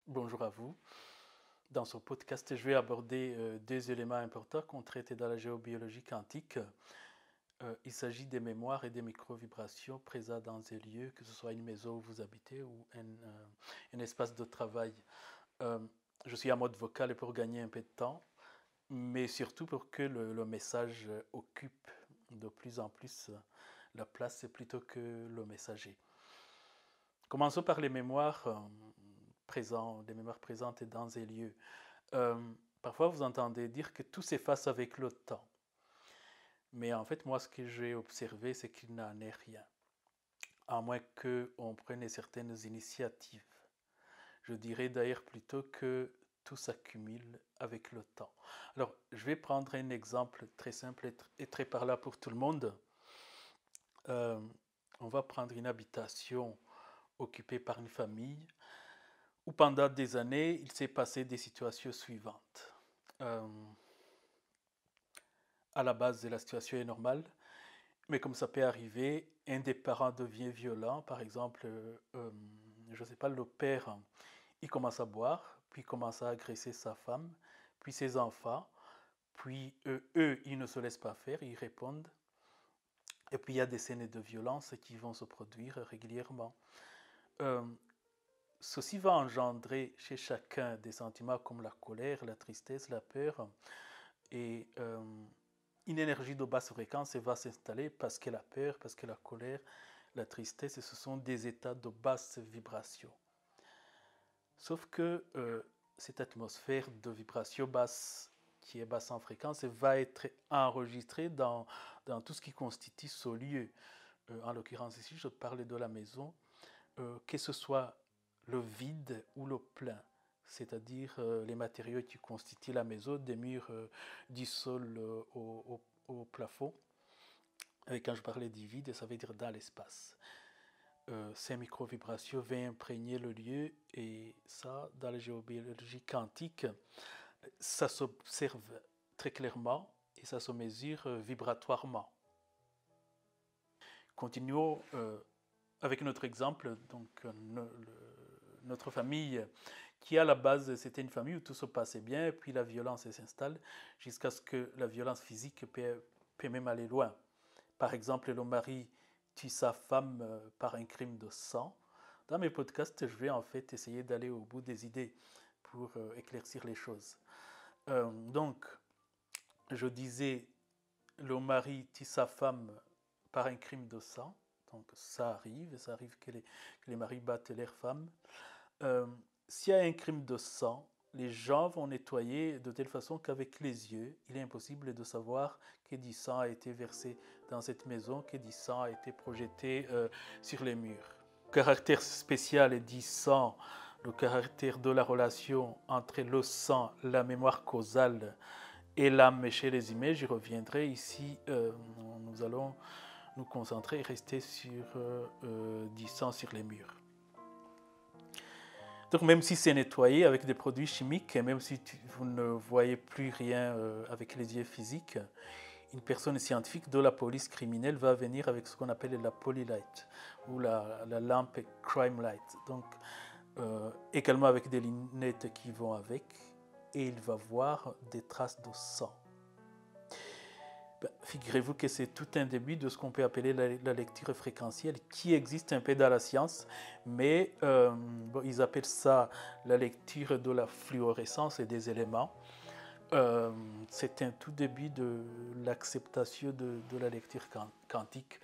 Bonjour à vous. Dans ce podcast, je vais aborder deux éléments importants qu'on traite dans la géobiologie quantique. Il s'agit des mémoires et des micro-vibrations présentes dans un lieu, que ce soit une maison où vous habitez ou un espace de travail. Euh, je suis en mode vocal pour gagner un peu de temps, mais surtout pour que le message occupe de plus en plus la place plutôt que le messager. Commençons par les mémoires des mémoires présentes dans un lieu. Euh, Parfois, vous entendez dire que tout s'efface avec le temps. Mais en fait, moi, ce que j'ai observé, c'est qu'il n'en est rien. À moins qu'on prenne certaines initiatives. Je dirais d'ailleurs plutôt que tout s'accumule avec le temps. Alors, je vais prendre un exemple très simple et très parlant pour tout le monde. Euh, on va prendre une habitation occupée par une famille où pendant des années, il s'est passé des situations suivantes. Euh, à la base, la situation est normale, mais comme ça peut arriver, un des parents devient violent. Par exemple, je ne sais pas, le père, il commence à boire, puis il commence à agresser sa femme, puis ses enfants, puis eux, ils ne se laissent pas faire, ils répondent. Et puis il y a des scènes de violence qui vont se produire régulièrement. Euh, Ceci va engendrer chez chacun des sentiments comme la colère, la tristesse, la peur et une énergie de basse fréquence va s'installer parce que la peur, parce que la colère, la tristesse, ce sont des états de basse vibration. Sauf que cette atmosphère de vibration basse, qui est basse en fréquence, va être enregistrée dans tout ce qui constitue ce lieu. En l'occurrence ici, je parle de la maison, que ce soit le vide ou le plein, c'est-à-dire les matériaux qui constituent la maison, des murs du sol au plafond. Et quand je parlais du vide, ça veut dire dans l'espace. Ces micro-vibrations vont imprégner le lieu et ça, dans la géobiologie quantique, ça s'observe très clairement et ça se mesure vibratoirement. Continuons avec notre exemple, donc notre famille qui à la base c'était une famille où tout se passait bien, puis la violence s'installe jusqu'à ce que la violence physique peut même aller loin. Par exemple, le mari tue sa femme par un crime de sang. Dans mes podcasts, je vais en fait essayer d'aller au bout des idées pour éclaircir les choses. Donc, je disais, le mari tue sa femme par un crime de sang. Donc, ça arrive que les maris battent leurs femmes. Euh, S'il y a un crime de sang, les gens vont nettoyer de telle façon qu'avec les yeux, il est impossible de savoir que du sang a été versé dans cette maison, que du sang a été projeté sur les murs. Le caractère spécial du sang, le caractère de la relation entre le sang, la mémoire causale et l'âme chez les images, j'y reviendrai. Ici, nous allons nous concentrer et rester sur du sang sur les murs. Donc même si c'est nettoyé avec des produits chimiques, et même si vous ne voyez plus rien avec les yeux physiques, une personne scientifique de la police criminelle va venir avec ce qu'on appelle la polylight ou la lampe crime light. Donc également avec des lunettes qui vont avec, et il va voir des traces de sang. Figurez-vous que c'est tout un début de ce qu'on peut appeler la lecture fréquentielle qui existe un peu dans la science, mais ils appellent ça la lecture de la fluorescence et des éléments. C'est un tout début de l'acceptation de la lecture quantique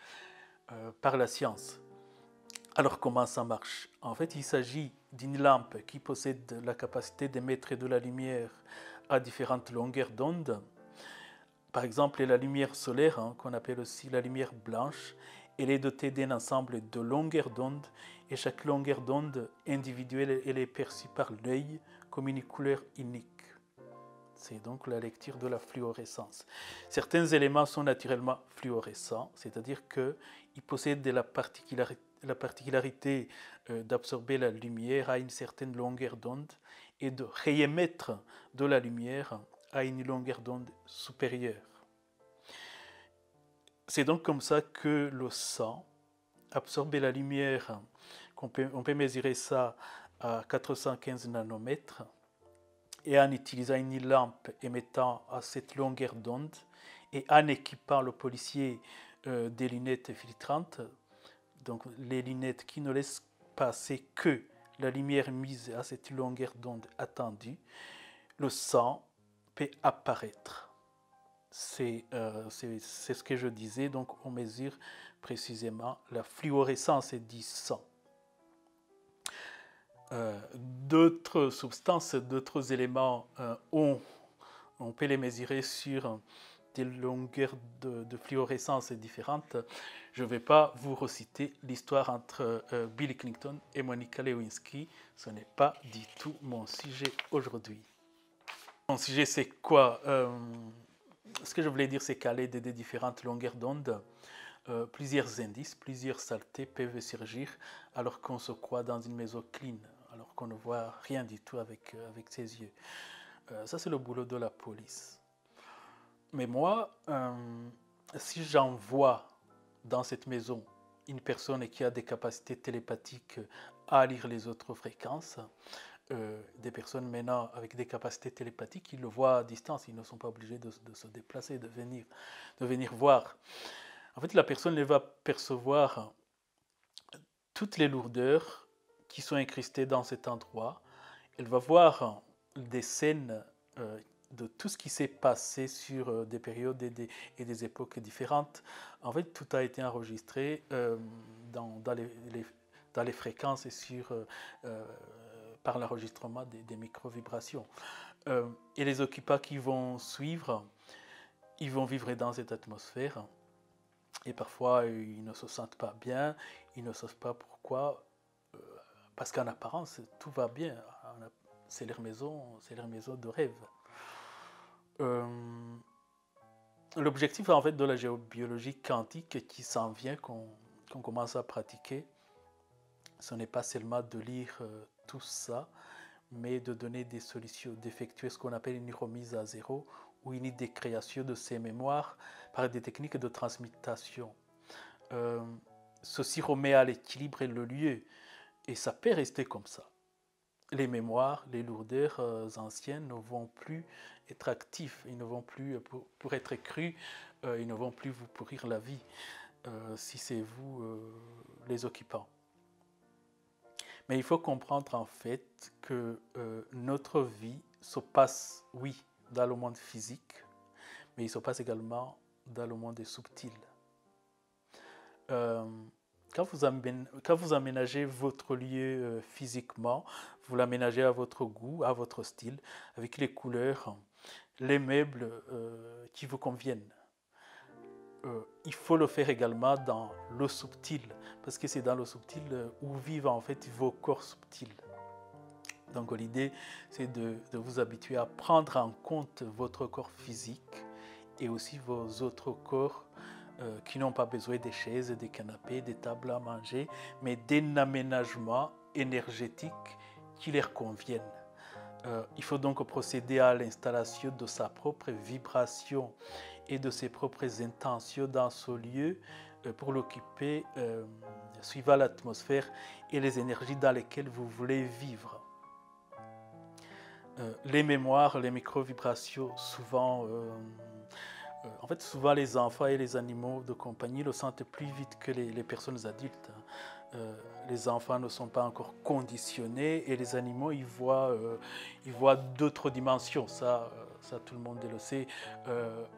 par la science. Alors comment ça marche? En fait, il s'agit d'une lampe qui possède la capacité d'émettre de la lumière à différentes longueurs d'onde. Par exemple, la lumière solaire, qu'on appelle aussi la lumière blanche, elle est dotée d'un ensemble de longueurs d'onde et chaque longueur d'onde individuelle elle est perçue par l'œil comme une couleur unique. C'est donc la lecture de la fluorescence. Certains éléments sont naturellement fluorescents, c'est-à-dire qu'ils possèdent la particularité d'absorber la lumière à une certaine longueur d'onde et de réémettre de la lumière à une longueur d'onde supérieure. C'est donc comme ça que le sang absorbe la lumière. On peut mesurer ça à 415 nanomètres et en utilisant une lampe émettant à cette longueur d'onde et en équipant le policier des lunettes filtrantes, donc les lunettes qui ne laissent passer que la lumière mise à cette longueur d'onde attendue, le sang peut apparaître. C'est ce que je disais, donc on mesure précisément la fluorescence du sang. D'autres substances, d'autres éléments, on peut les mesurer sur des longueurs de fluorescence différentes. Je ne vais pas vous reciter l'histoire entre Bill Clinton et Monica Lewinsky. Ce n'est pas du tout mon sujet aujourd'hui. Mon sujet, c'est quoi? Ce que je voulais dire, c'est qu'à l'aide des différentes longueurs d'onde, plusieurs indices, plusieurs saletés peuvent surgir alors qu'on se croit dans une maison clean, alors qu'on ne voit rien du tout avec ses yeux. Ça, c'est le boulot de la police. Mais moi, si j'envoie dans cette maison une personne qui a des capacités télépathiques à lire les autres fréquences, des personnes maintenant avec des capacités télépathiques, ils le voient à distance, ils ne sont pas obligés de se déplacer, de venir voir. En fait, la personne elle va percevoir toutes les lourdeurs qui sont incrustées dans cet endroit. Elle va voir des scènes de tout ce qui s'est passé sur des périodes et des époques différentes. En fait, tout a été enregistré dans les fréquences et par l'enregistrement des micro-vibrations. Et les occupants qui vont suivre, ils vont vivre dans cette atmosphère. Et parfois, ils ne se sentent pas bien, ils ne savent pas pourquoi, parce qu'en apparence, tout va bien. C'est leur maison de rêve. L'objectif en fait de la géobiologie quantique qui s'en vient, qu'on commence à pratiquer, ce n'est pas seulement de lire tout ça, mais de donner des solutions, d'effectuer ce qu'on appelle une remise à zéro ou une décréation de ces mémoires par des techniques de transmutation. Ceci remet à l'équilibre le lieu et ça peut rester comme ça. Les mémoires, les lourdeurs anciennes ne vont plus être actifs, ils ne vont plus, pour être crus, ils ne vont plus vous pourrir la vie si c'est vous les occupants. Mais il faut comprendre en fait que notre vie se passe, oui, dans le monde physique, mais il se passe également dans le monde subtil. Quand vous aménagez votre lieu physiquement, vous l'aménagez à votre goût, à votre style, avec les couleurs, les meubles qui vous conviennent. Il faut le faire également dans le subtil, parce que c'est dans le subtil où vivent en fait vos corps subtils. Donc l'idée, c'est de vous habituer à prendre en compte votre corps physique et aussi vos autres corps qui n'ont pas besoin des chaises, des canapés, des tables à manger, mais d'un aménagement énergétique qui leur convienne. Il faut donc procéder à l'installation de sa propre vibration et de ses propres intentions dans ce lieu pour l'occuper suivant l'atmosphère et les énergies dans lesquelles vous voulez vivre. Les mémoires, les micro-vibrations, souvent les enfants et les animaux de compagnie le sentent plus vite que les personnes adultes. Les enfants ne sont pas encore conditionnés et les animaux, ils voient d'autres dimensions. Ça, tout le monde le sait.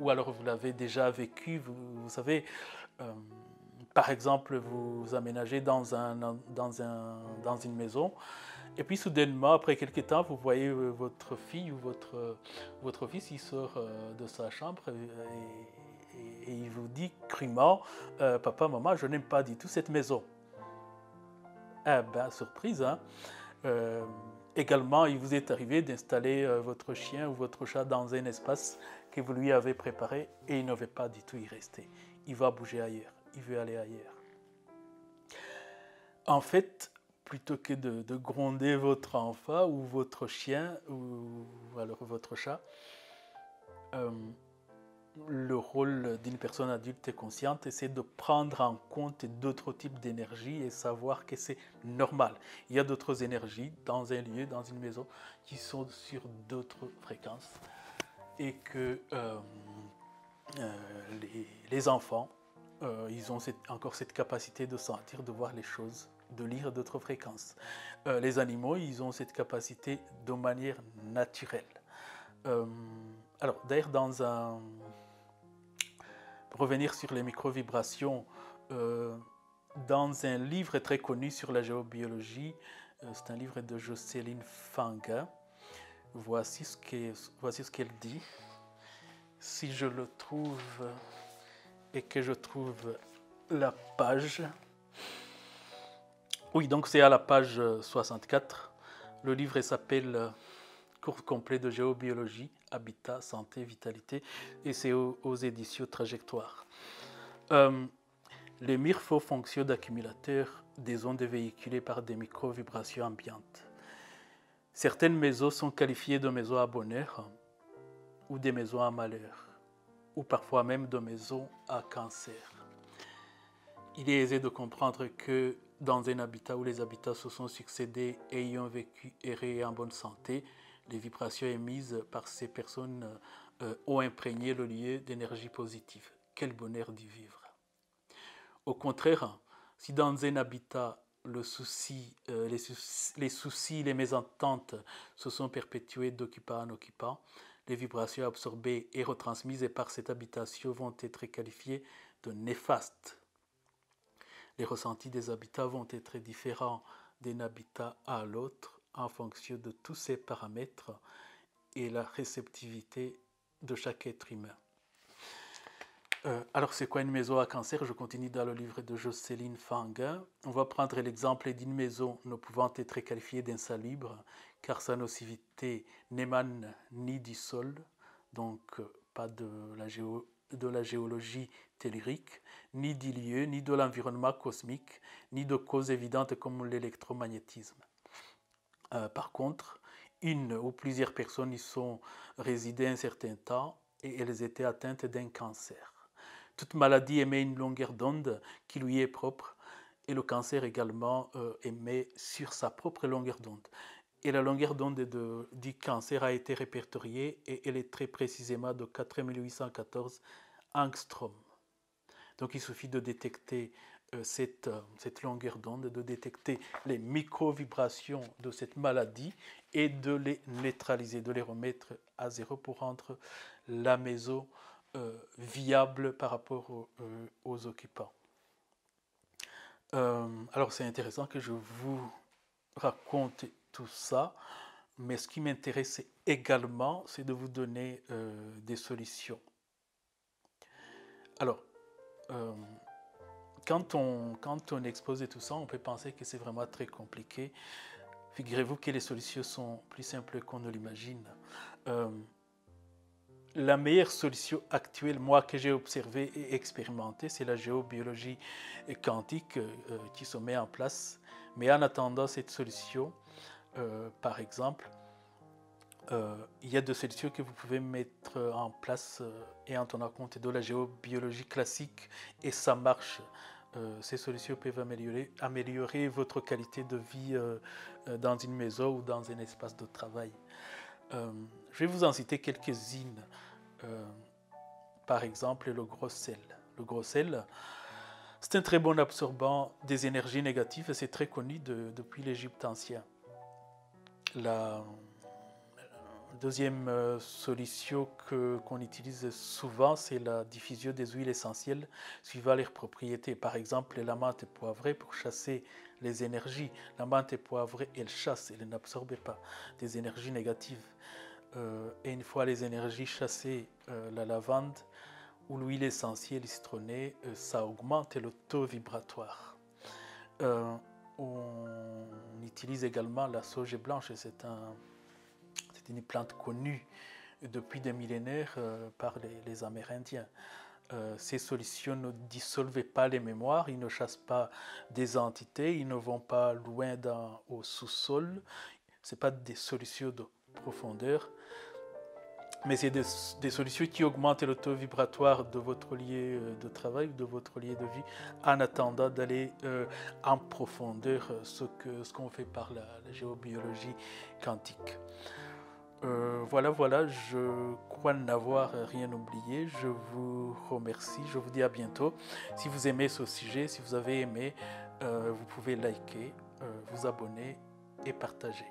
Ou alors vous l'avez déjà vécu. Vous savez, par exemple, vous aménagez dans une maison. Et puis soudainement, après quelques temps, vous voyez votre fille ou votre fils, il sort de sa chambre et il vous dit crûment, papa, maman, je n'aime pas du tout cette maison. Eh bien, surprise, hein. Également, il vous est arrivé d'installer votre chien ou votre chat dans un espace que vous lui avez préparé et il ne veut pas du tout y rester. Il va bouger ailleurs, il veut aller ailleurs. En fait, plutôt que de gronder votre enfant ou votre chien ou alors votre chat, le rôle d'une personne adulte et consciente, c'est de prendre en compte d'autres types d'énergie et savoir que c'est normal. Il y a d'autres énergies dans un lieu, dans une maison, qui sont sur d'autres fréquences et que les enfants, ils ont encore cette capacité de sentir, de voir les choses, de lire d'autres fréquences. Les animaux, ils ont cette capacité de manière naturelle. Alors, d'ailleurs, pour revenir sur les micro-vibrations, dans un livre très connu sur la géobiologie, c'est un livre de Jocelyne Fanguin, voici ce qu'elle dit. Si je le trouve et que je trouve la page. Oui, donc c'est à la page 64. Le livre s'appelle Cours complet de géobiologie, habitat, santé, vitalité, et c'est aux éditions Trajectoire. Les MIRFO fonctionnent d'accumulateurs des ondes véhiculées par des micro-vibrations ambiantes. Certaines maisons sont qualifiées de maisons à bonheur ou des maisons à malheur, ou parfois même de maisons à cancer. Il est aisé de comprendre que dans un habitat où les habitats se sont succédés et y ont vécu erré en bonne santé, les vibrations émises par ces personnes ont imprégné le lieu d'énergie positive. Quel bonheur d'y vivre. Au contraire, si dans un habitat les soucis, les mésententes se sont perpétués d'occupant en occupant, les vibrations absorbées et retransmises par cette habitation vont être qualifiées de néfastes. Les ressentis des habitats vont être différents d'un habitat à l'autre en fonction de tous ces paramètres et la réceptivité de chaque être humain. Alors, c'est quoi une maison à cancer? Je continue dans le livre de Jocelyne Fanguin. On va prendre l'exemple d'une maison ne pouvant être qualifiée d'insalubre, car sa nocivité n'émane ni du sol, donc pas de la géologie tellurique, ni du lieu, ni de l'environnement cosmique, ni de causes évidentes comme l'électromagnétisme. Par contre, une ou plusieurs personnes y sont résidées un certain temps et elles étaient atteintes d'un cancer. Toute maladie émet une longueur d'onde qui lui est propre et le cancer également émet sur sa propre longueur d'onde. Et la longueur d'onde du cancer a été répertoriée et elle est très précisément de 4814 angstroms. Donc il suffit de détecter cette longueur d'onde, de détecter les micro-vibrations de cette maladie et de les neutraliser, de les remettre à zéro pour rendre la maison viable par rapport aux occupants. Alors c'est intéressant que je vous raconte tout ça, mais ce qui m'intéresse également, c'est de vous donner des solutions. Alors, quand on expose tout ça, on peut penser que c'est vraiment très compliqué. Figurez-vous que les solutions sont plus simples qu'on ne l'imagine. La meilleure solution actuelle, moi, que j'ai observée et expérimentée, c'est la géobiologie quantique qui se met en place. Mais en attendant cette solution, par exemple, il y a des solutions que vous pouvez mettre en place et en tenant compte de la géobiologie classique et ça marche. Ces solutions peuvent améliorer votre qualité de vie dans une maison ou dans un espace de travail. Je vais vous en citer quelques-unes. Par exemple, le gros sel. Le gros sel, c'est un très bon absorbant des énergies négatives et c'est très connu depuis l'Égypte ancienne. La deuxième solution qu'on utilise souvent, c'est la diffusion des huiles essentielles suivant leurs propriétés. Par exemple, la menthe poivrée pour chasser les énergies. La menthe poivrée, elle chasse, elle n'absorbe pas des énergies négatives. Et une fois les énergies chassées, la lavande ou l'huile essentielle citronnée, ça augmente le taux vibratoire. On utilise également la sauge blanche, c'est une plante connue depuis des millénaires par les Amérindiens. Ces solutions ne dissolvent pas les mémoires, ils ne chassent pas des entités, ils ne vont pas loin au sous-sol. Ce n'est pas des solutions de profondeur. Mais c'est des solutions qui augmentent le taux vibratoire de votre lieu de travail, de votre lieu de vie, en attendant d'aller en profondeur ce qu'on fait par la géobiologie quantique. Voilà, je crois n'avoir rien oublié. Je vous remercie, je vous dis à bientôt. Si vous aimez ce sujet, si vous avez aimé, vous pouvez liker, vous abonner et partager.